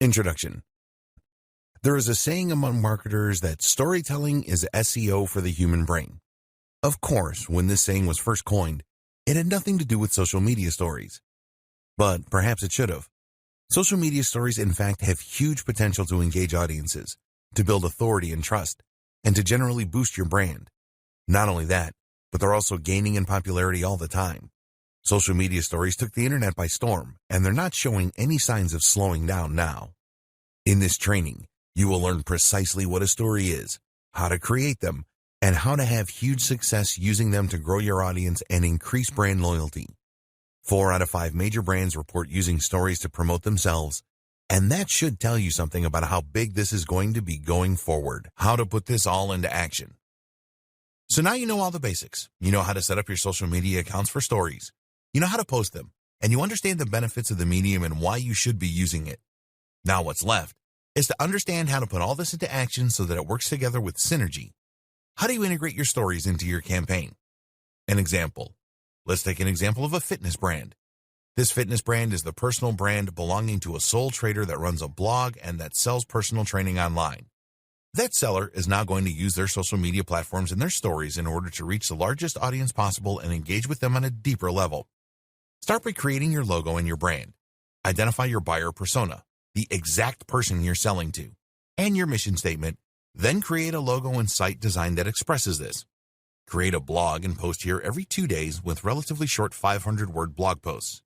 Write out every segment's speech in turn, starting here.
Introduction. There is a saying among marketers that storytelling is SEO for the human brain. Of course, when this saying was first coined, it had nothing to do with social media stories. But perhaps it should have. Social media stories, in fact, have huge potential to engage audiences, to build authority and trust, and to generally boost your brand. Not only that, but they're also gaining in popularity all the time. Social media stories took the internet by storm, and they're not showing any signs of slowing down now. In this training, you will learn precisely what a story is, how to create them, and how to have huge success using them to grow your audience and increase brand loyalty. 4 out of 5 major brands report using stories to promote themselves, and that should tell you something about how big this is going to be going forward, how to put this all into action. So now you know all the basics. You know how to set up your social media accounts for stories. You know how to post them, and you understand the benefits of the medium and why you should be using it. Now what's left is to understand how to put all this into action so that it works together with synergy. How do you integrate your stories into your campaign? An example. Let's take an example of a fitness brand. This fitness brand is the personal brand belonging to a sole trader that runs a blog and that sells personal training online. That seller is now going to use their social media platforms and their stories in order to reach the largest audience possible and engage with them on a deeper level. Start by creating your logo and your brand. Identify your buyer persona, the exact person you're selling to, and your mission statement. Then create a logo and site design that expresses this. Create a blog and post here every 2 days with relatively short 500-word blog posts.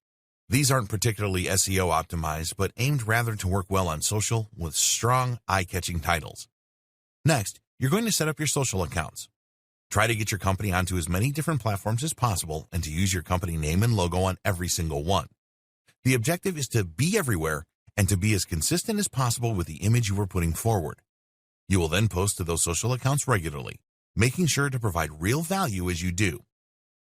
These aren't particularly SEO optimized, but aimed rather to work well on social with strong, eye-catching titles. Next, you're going to set up your social accounts. Try to get your company onto as many different platforms as possible and to use your company name and logo on every single one. The objective is to be everywhere and to be as consistent as possible with the image you are putting forward. You will then post to those social accounts regularly, making sure to provide real value as you do.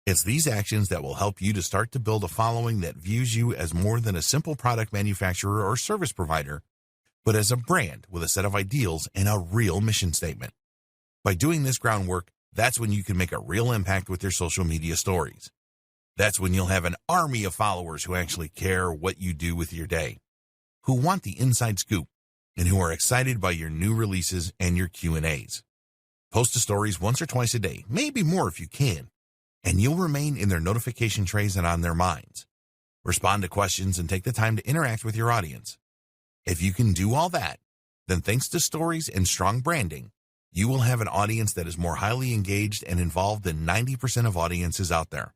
It's these actions that will help you to start to build a following that views you as more than a simple product manufacturer or service provider, but as a brand with a set of ideals and a real mission statement. By doing this groundwork, that's when you can make a real impact with your social media stories. That's when you'll have an army of followers who actually care what you do with your day, who want the inside scoop, and who are excited by your new releases and your Q&As. Post the stories once or twice a day, maybe more if you can, and you'll remain in their notification trays and on their minds. Respond to questions and take the time to interact with your audience. If you can do all that, then thanks to stories and strong branding, you will have an audience that is more highly engaged and involved than 90% of audiences out there.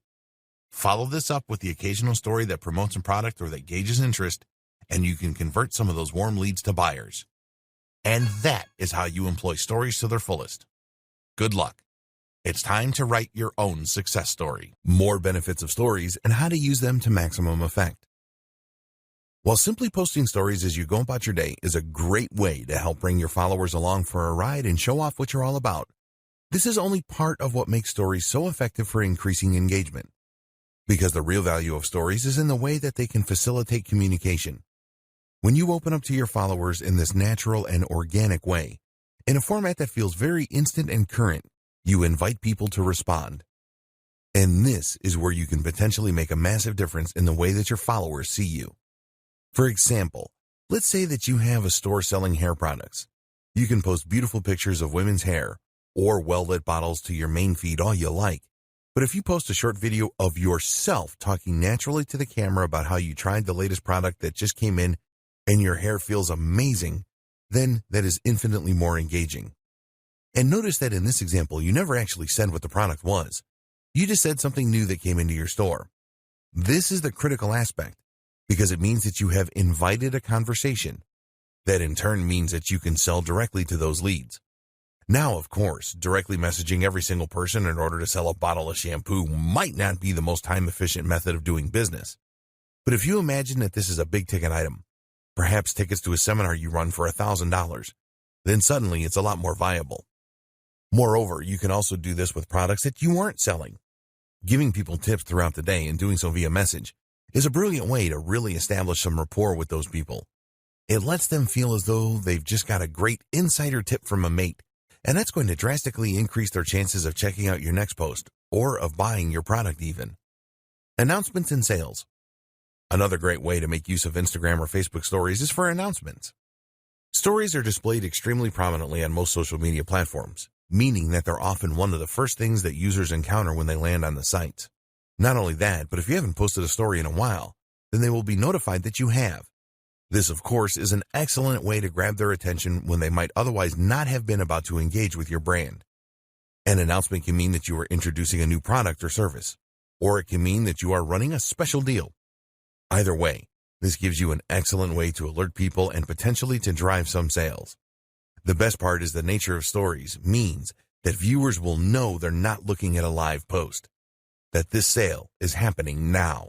Follow this up with the occasional story that promotes a product or that gauges interest, and you can convert some of those warm leads to buyers. And that is how you employ stories to their fullest. Good luck. It's time to write your own success story. More benefits of stories and how to use them to maximum effect. While simply posting stories as you go about your day is a great way to help bring your followers along for a ride and show off what you're all about, this is only part of what makes stories so effective for increasing engagement. Because the real value of stories is in the way that they can facilitate communication. When you open up to your followers in this natural and organic way, in a format that feels very instant and current, you invite people to respond. And this is where you can potentially make a massive difference in the way that your followers see you. For example, let's say that you have a store selling hair products. You can post beautiful pictures of women's hair or well-lit bottles to your main feed all you like. But if you post a short video of yourself talking naturally to the camera about how you tried the latest product that just came in and your hair feels amazing, then that is infinitely more engaging. And notice that in this example, you never actually said what the product was. You just said something new that came into your store. This is the critical aspect, because it means that you have invited a conversation. That in turn means that you can sell directly to those leads. Now, of course, directly messaging every single person in order to sell a bottle of shampoo might not be the most time-efficient method of doing business. But if you imagine that this is a big-ticket item, perhaps tickets to a seminar you run for $1,000, then suddenly it's a lot more viable. Moreover, you can also do this with products that you aren't selling. Giving people tips throughout the day and doing so via message is a brilliant way to really establish some rapport with those people. It lets them feel as though they've just got a great insider tip from a mate, and that's going to drastically increase their chances of checking out your next post or of buying your product even. Announcements and sales. Another great way to make use of Instagram or Facebook stories is for announcements. Stories are displayed extremely prominently on most social media platforms, meaning that they're often one of the first things that users encounter when they land on the site. Not only that, but if you haven't posted a story in a while, then they will be notified that you have. This, of course, is an excellent way to grab their attention when they might otherwise not have been about to engage with your brand. An announcement can mean that you are introducing a new product or service, or it can mean that you are running a special deal. Either way, this gives you an excellent way to alert people and potentially to drive some sales. The best part is the nature of stories means that viewers will know they're not looking at a live post, that this sale is happening now.